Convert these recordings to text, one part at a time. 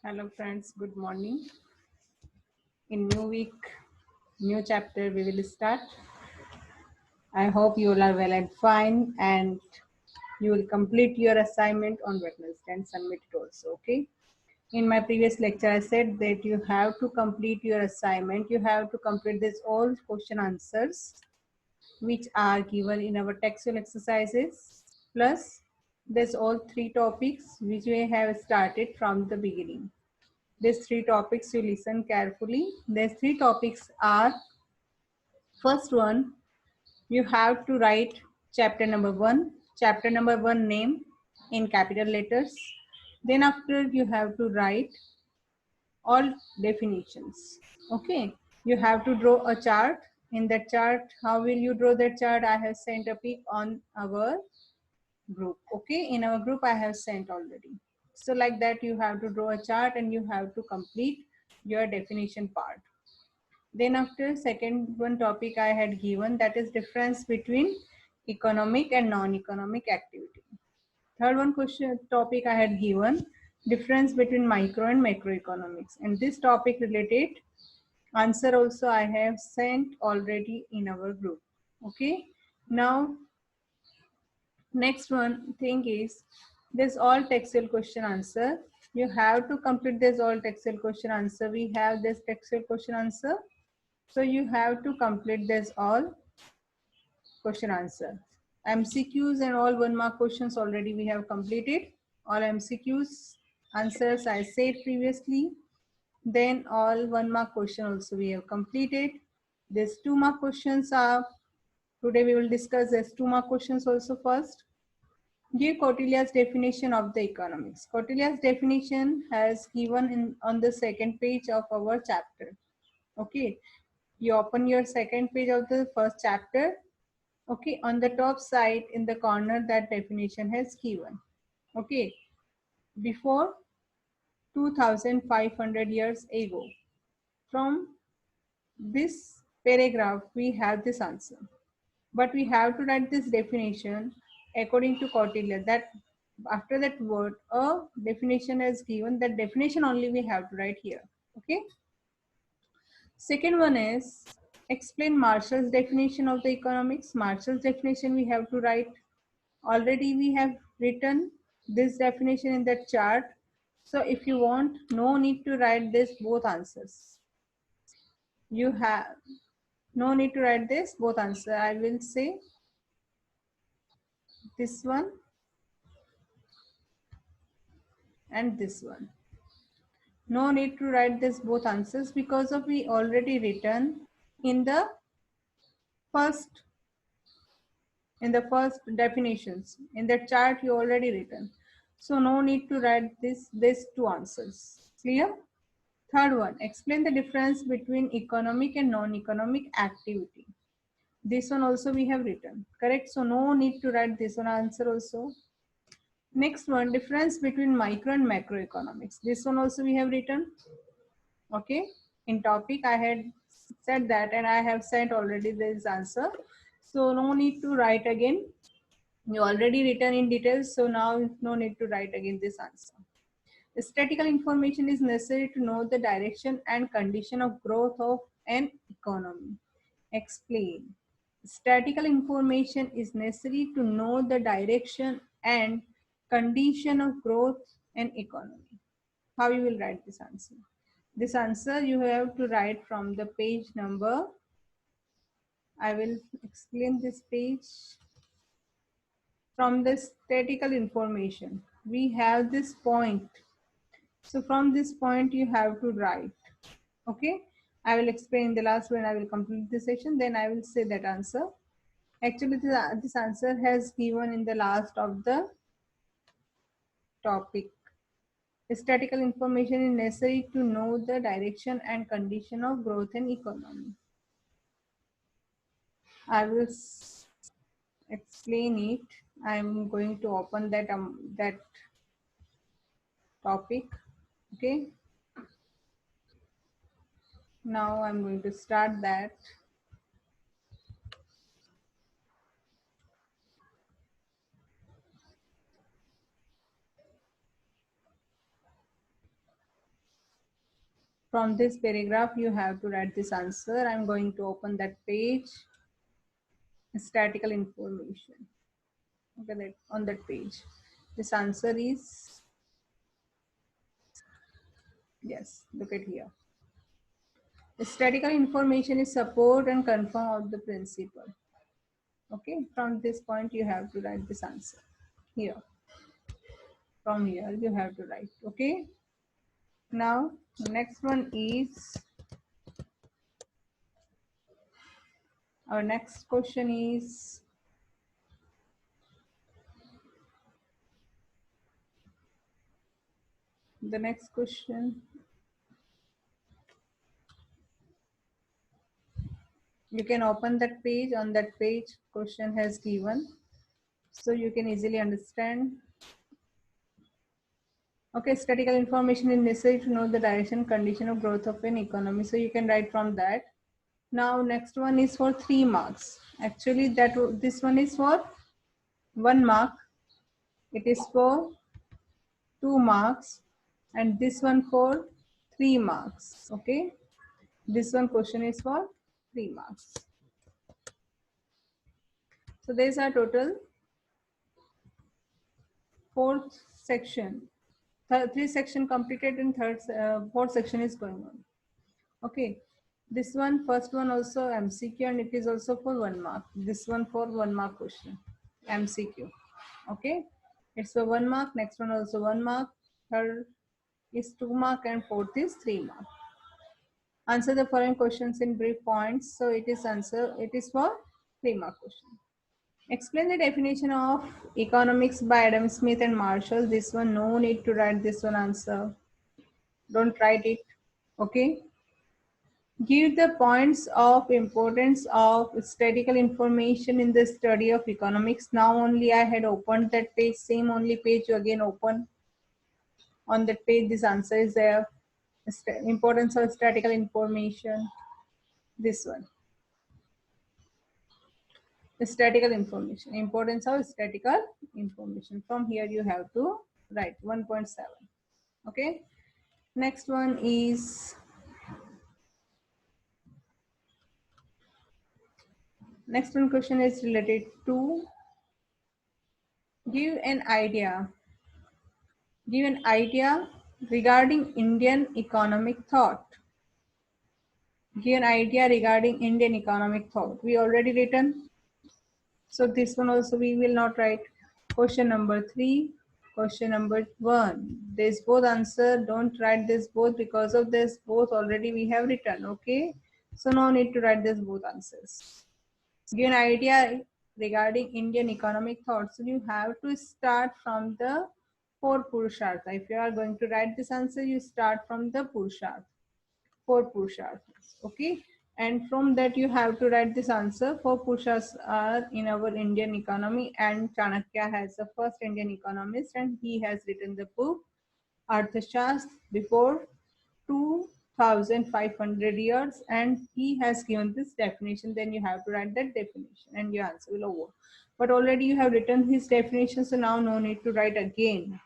Hello friends, good morning. In new week, new chapter we will start. I hope you all are well and fine and you will complete your assignment on Wednesday and submit it also, okay? In my previous lecture, I said that you have to complete your assignment. You have to complete this all question answers which are given in our textual exercises. Plus, there's all three topics which we have started from the beginning. These three topics you listen carefully. These three topics are: first one, you have to write chapter number one name in capital letters. Then after you have to write all definitions. Okay, you have to draw a chart. In that chart, how will you draw that chart? I have sent a pic on our group. Okay, in our group I have sent already. So like that you have to draw a chart and you have to complete your definition part. Then after second one topic I had given, that is difference between economic and non-economic activity. Third one question topic I had given, difference between micro and macroeconomics, and this topic related answer also I have sent already in our group. Okay, now next one thing is this all textual question answer. You have to complete this all textual question answer. We have this textual question answer. So you have to complete this all question answer. MCQs and all 1 mark questions already we have completed. All MCQs answers I said previously. Then all 1 mark question also we have completed. These 2 mark questions are, today we will discuss this 2 mark questions also first. Give Kautilya's definition of the economics. Kautilya's definition has given on the second page of our chapter. Okay, you open your second page of the first chapter. Okay, on the top side in the corner that definition has given. Okay, before 2500 years ago. From this paragraph we have this answer, but we have to write this definition according to Kautilya, that after that word a definition is given, that definition only we have to write here. Okay, second one is explain Marshall's definition of the economics. Marshall's definition we have to write. Already we have written this definition in the chart, so if you want, no need to write this both answers. You have no need to write this both answer. I will say this one and this one. No need to write this both answers because of we already written in the first definitions. In the chart you already written. So no need to write these two answers. Clear? Third one, explain the difference between economic and non-economic activity. This one also we have written. Correct? So no need to write this one answer also. Next one, difference between micro and macroeconomics. This one also we have written. Okay, in topic I had said that and I have sent already this answer, so no need to write again. You already written in details, so now no need to write again this answer. Statistical information is necessary to know the direction and condition of growth of an economy. Explain. Statistical information is necessary to know the direction and condition of growth and economy. How you will write this answer? This answer you have to write from the page number. I will explain this page. From the statistical information, we have this point. So from this point you have to write. Okay, I will explain the last when I will complete this session, then I will say that answer. Actually this answer has given in the last of the topic. Statistical information is necessary to know the direction and condition of growth and economy. I will explain it. I'm going to open that topic. Okay, now I'm going to start that. From this paragraph, you have to write this answer. I'm going to open that page. Statistical information. Okay, that on that page. This answer is yes. Look at here. Statistical information is support and confirm of the principle. Okay, from this point you have to write this answer here. From here you have to write. Okay. Now next one is our next question is the next question. You can open that page. On that page question has given, so you can easily understand. Okay, statistical information is necessary to know the direction condition of growth of an economy, so you can write from that. Now next one is for 3 marks. Actually this one is for 1 mark, it is for 2 marks, and this one for 3 marks. Okay, this one question is for 3 marks. So there's our total 4th section. 3 section completed and 4th section is going on. Okay, this one, first one also MCQ, and it is also for 1 mark. This one for 1 mark question, MCQ. Okay, it's for 1 mark. Next one also 1 mark. Third is 2 mark, and fourth is 3 mark. Answer the following questions in brief points. So it is for 3 mark question. Explain the definition of economics by Adam Smith and Marshall. This one, no need to write this one answer. Don't write it. Okay. Give the points of importance of statistical information in the study of economics. Now only I had opened that page, same only page you again open. On that page this answer is there. Importance of statistical information. This one. Statistical information. Importance of statistical information. From here you have to write 1.7. Okay. Next one is next one question is related to give an idea regarding Indian economic thought. Give an idea regarding Indian economic thought. We already written. So this one also we will not write. Question number 3, question number 1. This both answer. Don't write this both because of this both already we have written. Okay. So no need to write this both answers. Give an idea regarding Indian economic thought. So you have to start from the 4 Purushartha. If you are going to write this answer, you start from the Purushartha. 4 Purusharthas. Okay. And from that you have to write this answer. 4 Purushas are in our Indian economy, and Chanakya has the first Indian economist, and he has written the book Arthashastra before 2500 years, and he has given this definition. Then you have to write that definition and your answer will over. But already you have written his definition, so now no need to write again.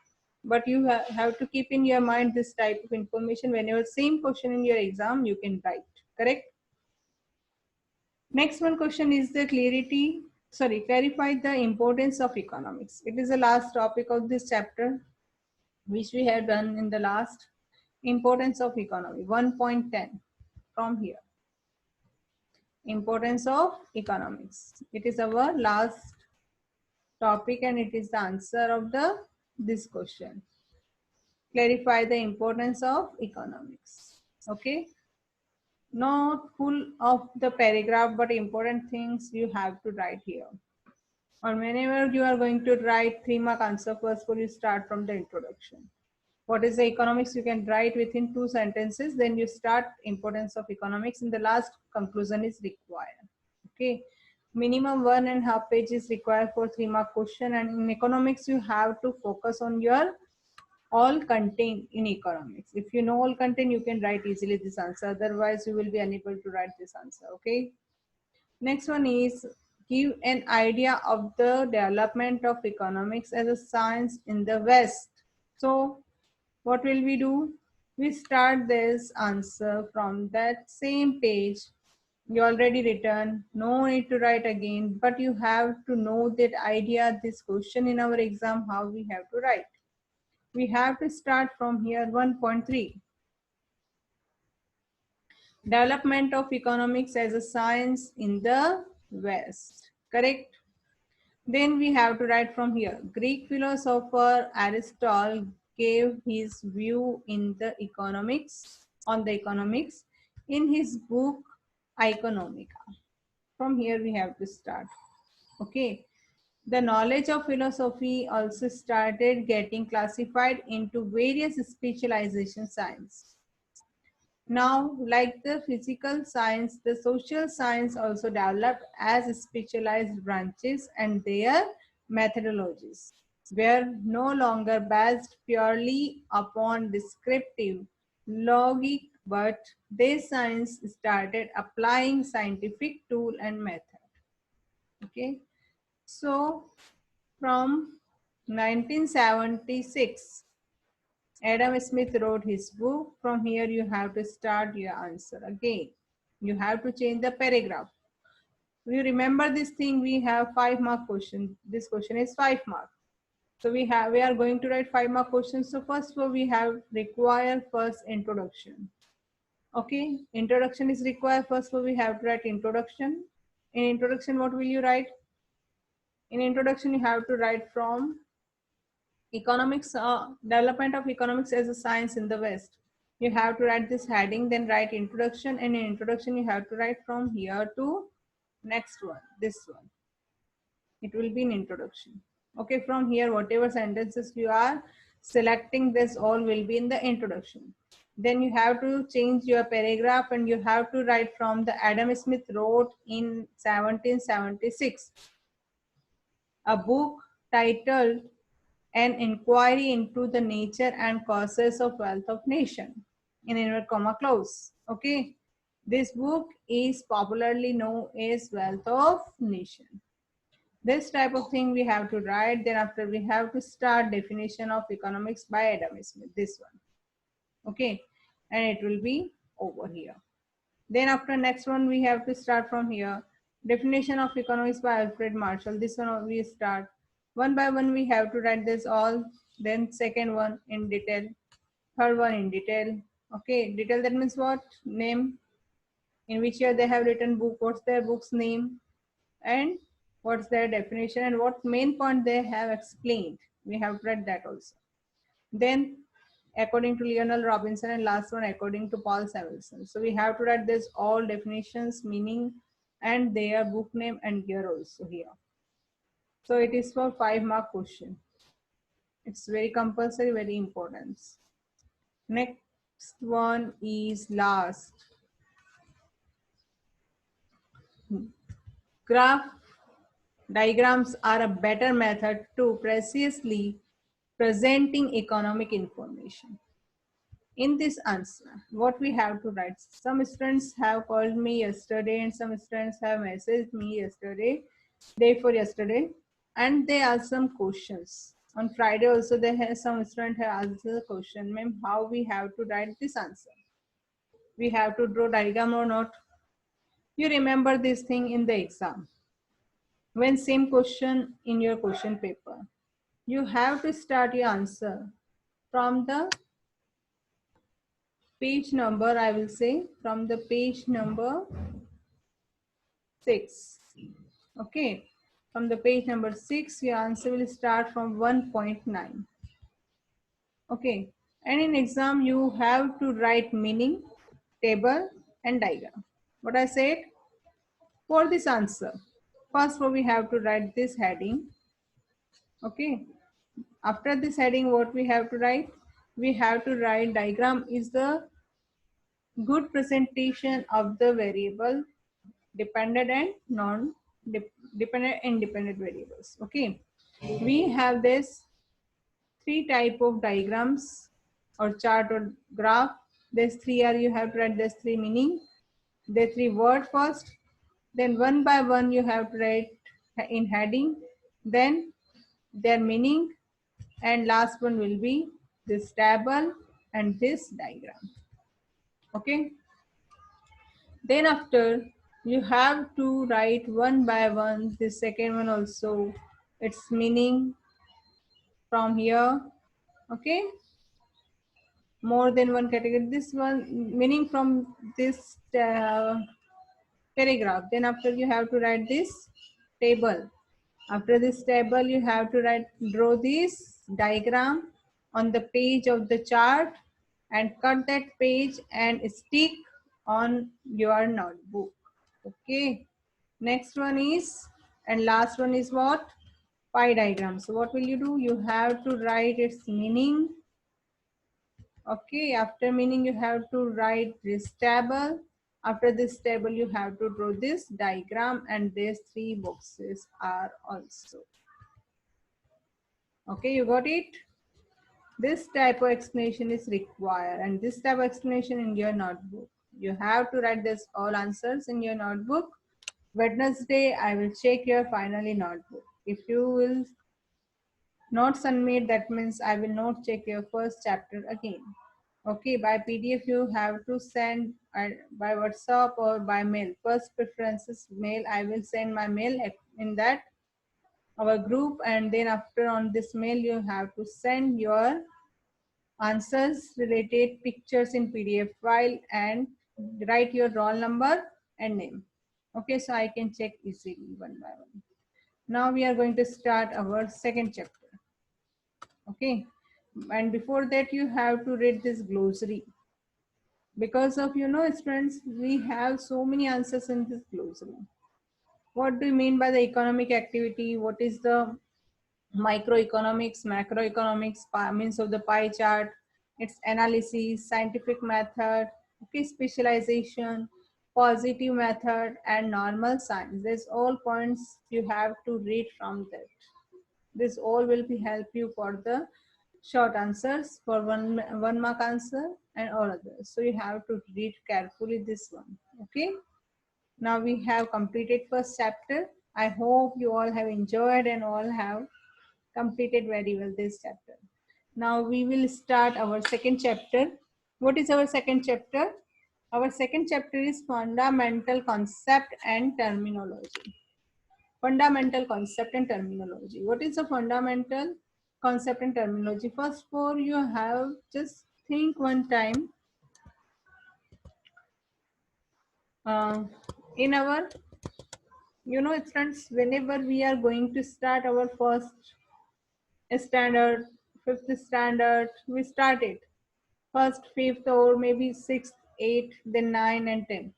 But you have to keep in your mind this type of information. Whenever same question in your exam you can write. Correct? Next one question is the clarify the importance of economics. It is the last topic of this chapter which we have done in the last. Importance of economy 1.10 from here. Importance of economics. It is our last topic and it is the answer of this question. Clarify the importance of economics. Okay. Not full of the paragraph, but important things you have to write here. Or whenever you are going to write 3 mark answer, first you start from the introduction. What is the economics? You can write within 2 sentences. Then you start importance of economics. In the last, conclusion is required. Okay. Minimum 1.5 pages required for 3 mark question. And in economics, you have to focus on your all content in economics. If you know all content, you can write easily this answer. Otherwise, you will be unable to write this answer. Okay. Next one is give an idea of the development of economics as a science in the West. So what will we do? We start this answer from that same page you already written. No need to write again, but you have to know that idea, this question in our exam, how we have to write. We have to start from here 1.3. Development of economics as a science in the West. Correct? Then we have to write from here. Greek philosopher Aristotle gave his view in the economics on the economics in his book Economica. From here we have to start. Okay. The knowledge of philosophy also started getting classified into various specialization science. Now, like the physical science, the social science also developed as specialized branches, and their methodologies were no longer based purely upon descriptive logic, but they science started applying scientific tool and method. Okay, so from 1976, Adam Smith wrote his book. From here, you have to start your answer again. You have to change the paragraph. You remember this thing, we have 5-mark question. This question is 5 mark. So we are going to write 5-mark questions. So first of all, we have require first introduction. Okay, introduction is required. First of all, we have to write introduction. In introduction, what will you write? In introduction, you have to write from economics, development of economics as a science in the West. You have to write this heading, then write introduction, and in introduction you have to write from here to next one, this one. It will be an introduction. Okay, from here whatever sentences you are selecting, this all will be in the introduction. Then you have to change your paragraph and you have to write from the Adam Smith wrote in 1776 a book titled An Inquiry into the Nature and Causes of Wealth of Nation, in inverted comma close. Okay, this book is popularly known as Wealth of Nation. This type of thing we have to write. Then after we have to start definition of economics by Adam Smith, this one. Okay, and it will be over here. Then after next one we have to start from here. Definition of economics by Alfred Marshall. This one we start. One by one we have to write this all. Then second one in detail. Third one in detail. Okay, detail, that means what? Name, in which year they have written book, what's their book's name, and what's their definition, and what main point they have explained. We have read that also. Then according to Lionel Robinson, and last one according to Paul Samuelson. So we have to write this all definitions, meaning, and their book name and year also here. So it is for 5-mark question. It's very compulsory, very important. Next one is last. Graph diagrams are a better method to precisely presenting economic information. In this answer, what we have to write? Some students have called me yesterday and some students have messaged me yesterday, day before yesterday, and they asked some questions. On Friday also they have some student have asked the question, ma'am, how we have to write this answer? We have to draw diagram or not? You remember this thing in the exam. When same question in your question paper, you have to start your answer from the page number, I will say from the page number 6. Okay, from the page number 6, your answer will start from 1.9. Okay, and in exam you have to write meaning, table, and diagram. What I said for this answer, first we have to write this heading. Okay, after this heading, what we have to write? We have to write diagram is the good presentation of the variable dependent and non-dependent independent variables. Okay, we have this 3 type of diagrams or chart or graph. There's 3 are, you have to write this 3 meaning, the 3 word first, then one by one you have to write in heading, then their meaning, and last one will be this table and this diagram. Okay. Then after, you have to write one by one the second one also, its meaning from here. Okay, more than one category, this one meaning from this paragraph. Then after, you have to write this table. After this table, you have to draw this diagram on the page of the chart and cut that page and stick on your notebook. Okay. Next one is, and last one is what? Pie diagram. So what will you do? You have to write its meaning. Okay, after meaning you have to write this table. After this table you have to draw this diagram, and these three boxes are also. Okay, you got it? This type of explanation is required, and this type of explanation in your notebook. You have to write this all answers in your notebook. Wednesday, I will check your finally notebook. If you will not submit, that means I will not check your first chapter again. Okay, by PDF you have to send by WhatsApp or by mail. First preference is mail. I will send my mail in that our group, and then after on this mail you have to send your answers, related pictures in PDF file, and write your roll number and name. Okay, so I can check easily one by one. Now we are going to start our second chapter. Okay, and before that you have to read this glossary, because of students, we have so many answers in this glossary. What do you mean by the economic activity? What is the microeconomics, macroeconomics, means of the pie chart, its analysis, scientific method, okay, specialization, positive method, and normal science. These all points you have to read from that. This all will be help you for the short answers, for one mark answer and all others. So you have to read carefully this one. Okay. Now we have completed first chapter. I hope you all have enjoyed and all have completed very well this chapter. Now we will start our second chapter. What is our second chapter? Our second chapter is fundamental concept and terminology. Fundamental concept and terminology. What is a fundamental concept and terminology? First of all, you have just think one time in our, friends, whenever we are going to start our first standard, fifth standard, we start it first, fifth, or maybe sixth, eighth, then 9 and 10.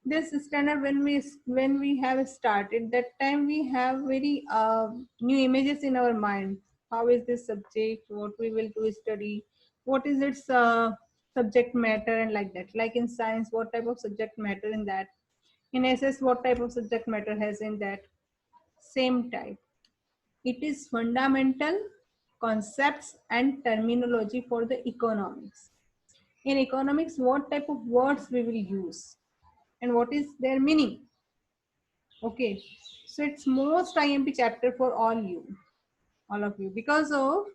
This standard, when we have started, that time we have very new images in our mind. How is this subject? What we will do study? What is its subject matter, and like that. Like in science, what type of subject matter in that? In SS, what type of subject matter has in that? Same type. It is fundamental concepts and terminology for the economics. In economics, what type of words we will use and what is their meaning. Okay, so it's most IMP chapter for all of you, because of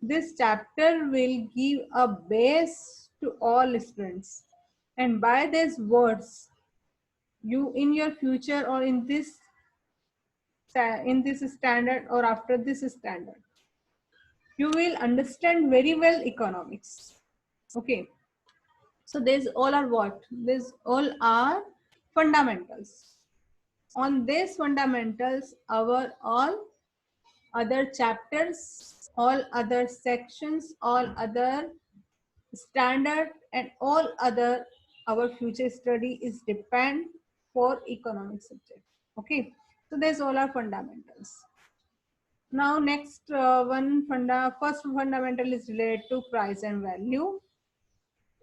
this chapter will give a base to all students, and by these words, you in your future or in this standard or after this standard, you will understand very well economics. Okay, so these all are what? These all are fundamentals. On these fundamentals, our all other chapters, all other sections, all other standard, and all other our future study is depend for economic subject. Okay, so these all are fundamentals. Now next first fundamental is related to price and value.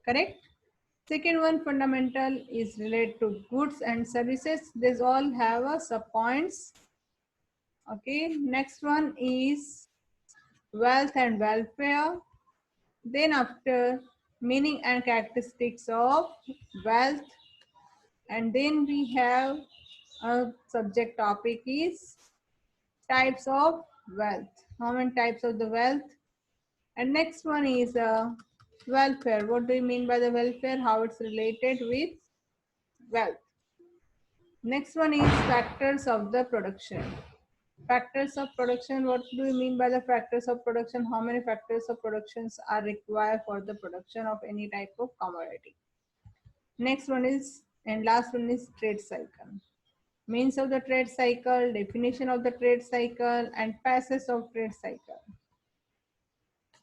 Correct. Second one fundamental is related to goods and services. These all have a sub points. Okay. Next one is wealth and welfare. Then after, meaning and characteristics of wealth. And then we have a subject topic is types of wealth. How many types of the wealth? And next one is Welfare. What do you mean by the welfare? How it's related with wealth. Next one is factors of the production. Factors of production. What do you mean by the factors of production? How many factors of productions are required for the production of any type of commodity? Next one is, and last one is trade cycle. Means of the trade cycle, definition of the trade cycle, and passes of trade cycle.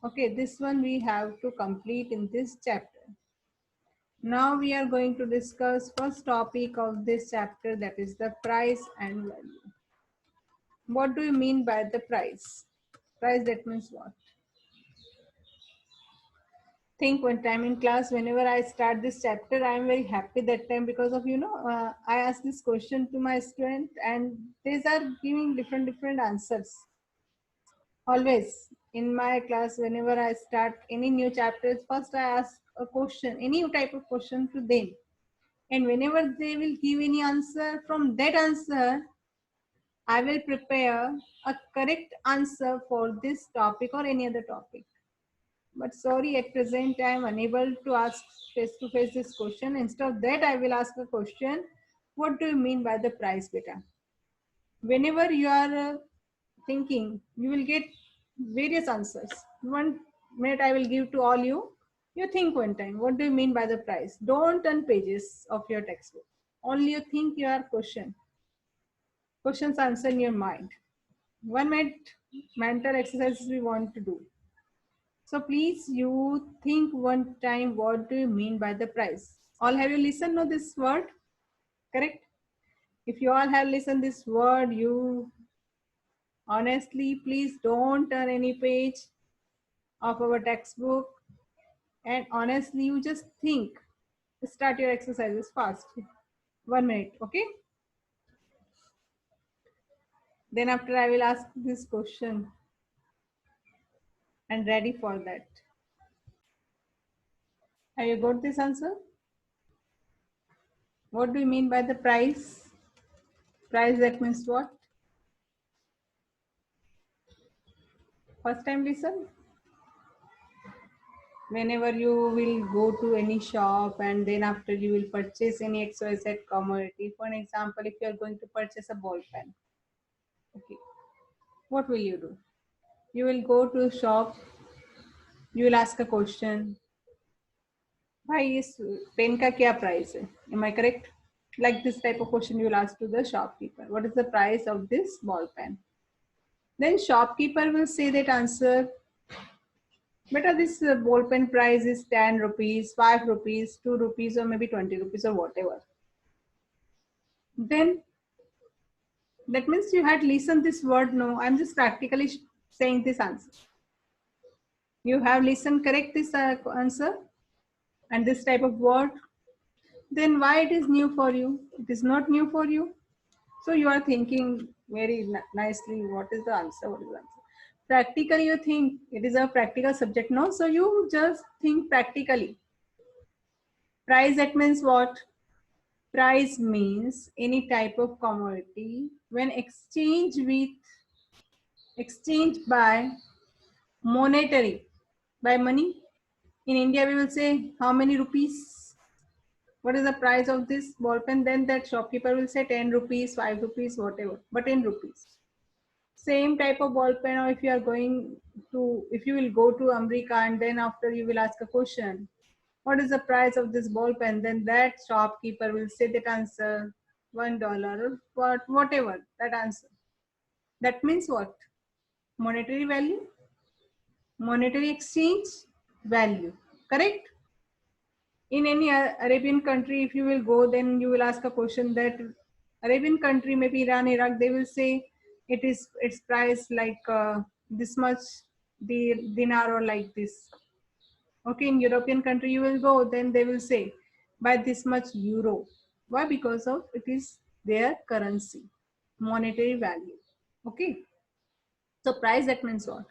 Okay, this one we have to complete in this chapter. Now we are going to discuss first topic of this chapter, that is the price and value. What do you mean by the price? Price, that means what? Think one time in class, whenever I start this chapter, I am very happy that time because of, I ask this question to my student and they are giving different answers. Always in my class, whenever I start any new chapters, first I ask a question, any type of question to them. And whenever they will give any answer, from that answer, I will prepare a correct answer for this topic or any other topic. But sorry, at present I am unable to ask face to face this question. Instead of that, I will ask a question. What do you mean by the price, beta? Whenever you are thinking, you will get various answers. 1 minute I will give to all you. You think one time, what do you mean by the price? Don't turn pages of your textbook. Only you think your question. Questions answer in your mind. 1 minute mental exercises we want to do. So please, you think one time, what do you mean by the price? All have you listened to this word? Correct? If you all have listened this word, you honestly, please don't turn any page of our textbook. And honestly, you just think. Start your exercises fast. 1 minute, okay? Then after I will ask this question and ready for that. Have you got this answer? What do you mean by the price? Price, that means what? First time listen? Whenever you will go to any shop and then after you will purchase any XYZ commodity. For an example, if you are going to purchase a ball pen, okay, what will you do? You will go to a shop, you will ask a question. भाई इस pen का क्या price है? Am I correct? Like this type of question you will ask to the shopkeeper. What is the price of this ball pen? Then shopkeeper will say that answer, beta, this ball pen price is 10 rupees, 5 rupees, 2 rupees, or maybe 20 rupees or whatever. Then that means you had listened this word. No, I'm just practically saying this answer. You have listened correct this answer and this type of word. Then why it is new for you? It is not new for you. So you are thinking very nicely. What is the answer? What is the answer? Practically you think it is a practical subject. No, so you just think practically. Price, that means what? Price means any type of commodity when exchanged by monetary, by money. In India we will say how many rupees, what is the price of this ball pen, then that shopkeeper will say 10 rupees, 5 rupees, whatever, but in rupees. Same type of ball pen, or if you are going to, if you will go to America and then after you will ask a question, what is the price of this ball pen, then that shopkeeper will say that answer $1 or whatever that answer. That means what? Monetary value, monetary exchange value, correct? In any Arabian country, if you will go, then you will ask a question that Arabian country, maybe Iran, Iraq, they will say its price like this much the dinar or like this. Okay, in European country you will go, then they will say by this much euro. Why? Because of it is their currency, monetary value. Okay. So price, that means what?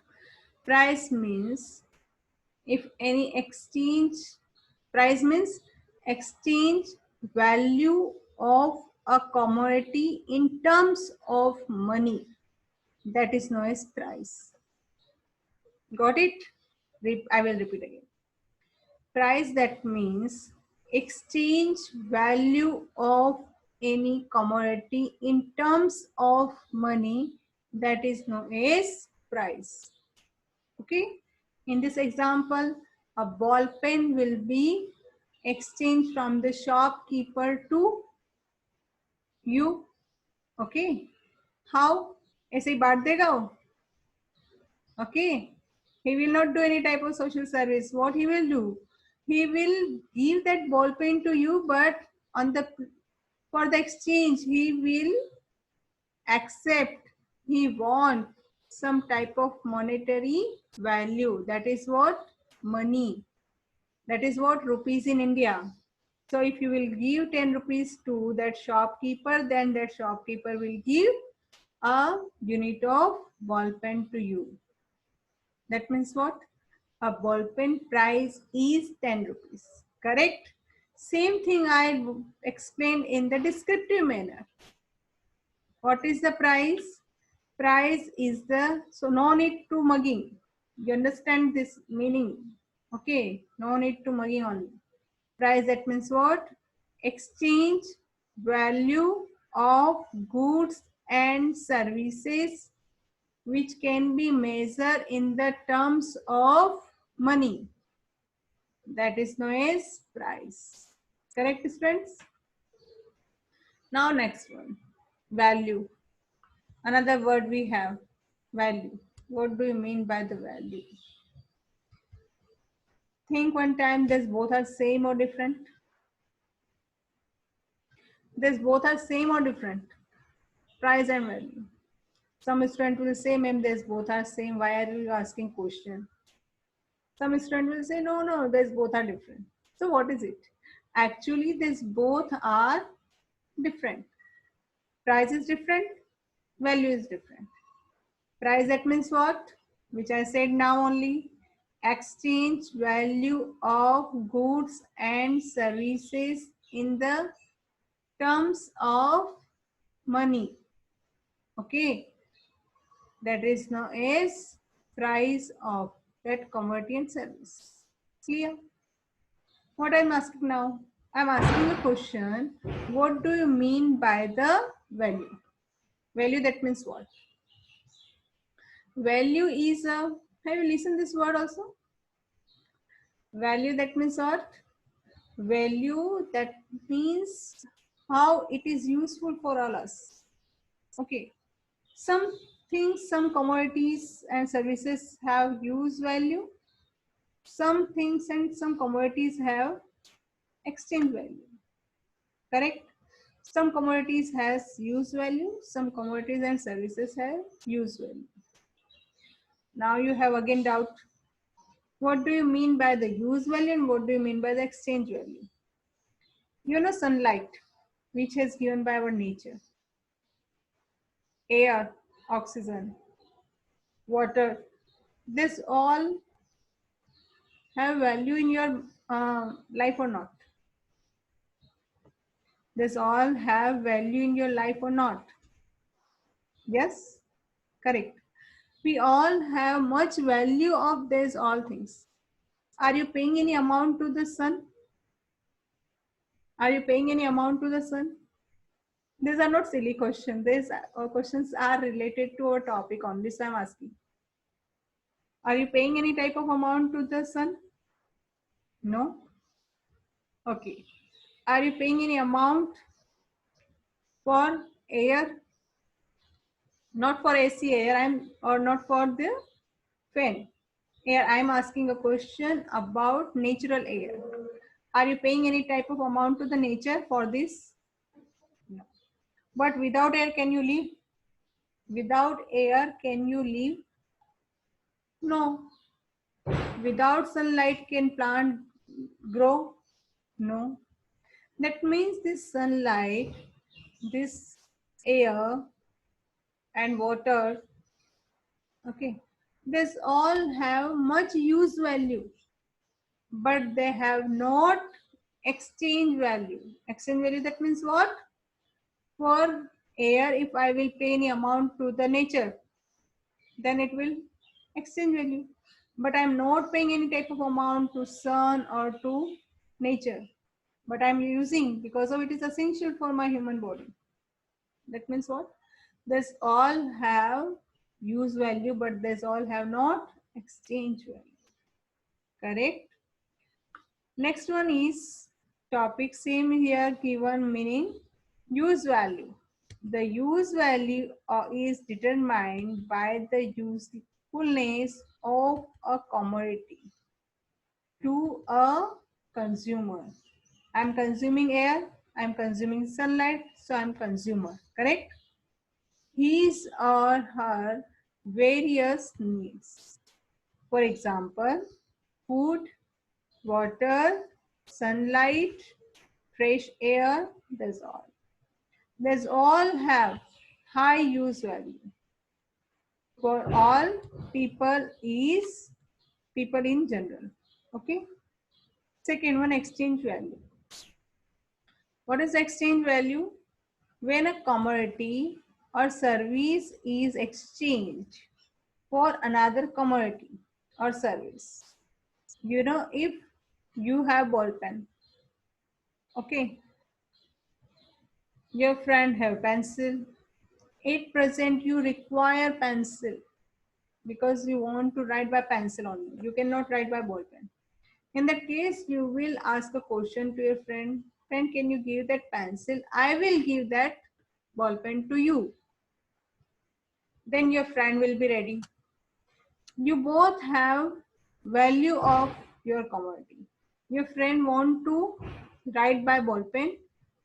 Price means if any exchange, price means exchange value of a commodity in terms of money, that is known as price. Got it? I will repeat again. Price, that means exchange value of any commodity in terms of money, that is known as price. Okay, in this example, a ball pen will be exchanged from the shopkeeper to you. Okay, how? ऐसे ही बांट देगा वो. Okay, he will not do any type of social service. What he will do, he will give that ball pen to you, but on the for the exchange he will accept, he want some type of monetary value. That is what money, that is what rupees in India. So if you will give 10 rupees to that shopkeeper, then that shopkeeper will give a unit of ball pen to you. That means what? A ball pen price is 10 rupees. Correct? Same thing I explained in the descriptive manner. What is the price? Price is the, so no need to mugging. You understand this meaning? Okay, no need to mugging only. Price, that means what? Exchange value of goods and services which can be measured in the terms of money. That is known as price. Correct, students? Now next one, value. Another word we have, value. What do you mean by the value? Think one time, these both are same or different? These both are same or different? Price and value. Some student will say, ma'am, these both are same. Why are you asking question? Some student will say, no, these both are different. So what is it? Actually, these both are different. Price is different, value is different. Price, that means what? Which I said now only. Exchange value of goods and services in the terms of money. Okay. That is known as price of that commodity and service. Clear? What I'm asking now? I'm asking a question. What do you mean by the value? Value, that means what? Value is a, have you listened this word also? Value, that means what? Value, that means how it is useful for all us. Okay. Some things, some commodities and services have use value. Some things and some commodities have exchange value. Correct? Some commodities has use value, some commodities and services have use value. Now you have again doubt. What do you mean by the use value and what do you mean by the exchange value? You know, sunlight, which is given by our nature, air, oxygen, water, this all have value in your life or not? This all have value in your life or not? Yes, correct. We all have much value of these all things. Are you paying any amount to the sun? Are you paying any amount to the sun? These are not silly questions. These questions are related to our topic only, so I'm asking. Are you paying any type of amount to the sun? No? Okay. Are you paying any amount for air? Not for AC air, or not for the fan. Air, I'm asking a question about natural air. Are you paying any type of amount to the nature for this? No. But without air, can you live? Without air, can you live? No. Without sunlight, can plant grow? No. That means this sunlight, this air and water, okay, this all have much use value, but they have not exchange value. Exchange value, that means what? For air, if I will pay any amount to the nature, then it will exchange value. but I'm not paying any type of amount to sun or to nature, but I'm using because of it is essential for my human body. That means what? This all have use value, but this all have not exchange value. Correct? Next one is topic same here given meaning use value. The use value is determined by the usefulness of a commodity to a consumer. I'm consuming air, I'm consuming sunlight, so I'm consumer. Correct? His or her various needs. For example, food, water, sunlight, fresh air, that's all. These all have high use value. For all people is people in general. Okay. Second one, exchange value. What is exchange value? When a commodity or service is exchanged for another commodity or service. You know, if you have ball pen, okay, your friend have pencil, at present you require pencil because you want to write by pencil only. You cannot write by ball pen. In that case, you will ask a question to your friend. Friend, can you give that pencil? I will give that ball pen to you. Then your friend will be ready. You both have value of your commodity. Your friend want to write by ball pen.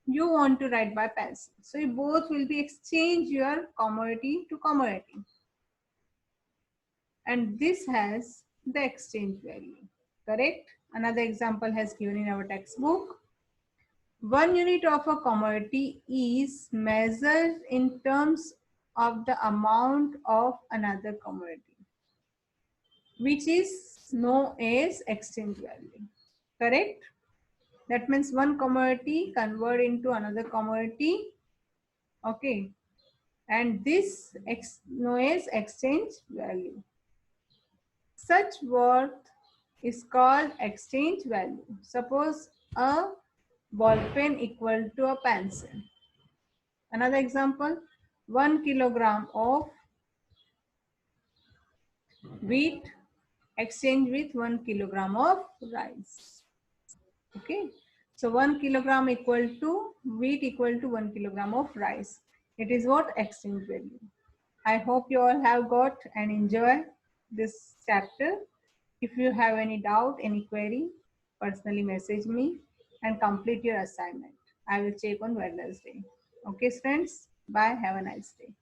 You want to write by pencil. So you both will be exchange your commodity to commodity. And this has the exchange value. Correct? Another example has given in our textbook. 1 unit of a commodity is measured in terms of the amount of another commodity, which is known as exchange value. Correct? That means one commodity convert into another commodity. Okay. And this known as exchange value. Such worth is called exchange value. Suppose a ball pen equal to a pencil. Another example, 1 kilogram of wheat exchange with 1 kilogram of rice. Okay. So 1 kilogram equal to wheat equal to 1 kilogram of rice. It is what exchange value. I hope you all have got and enjoy this chapter. If you have any doubt, any query, personally message me and complete your assignment. I will check on Wednesday. Okay, friends. Bye. Have a nice day.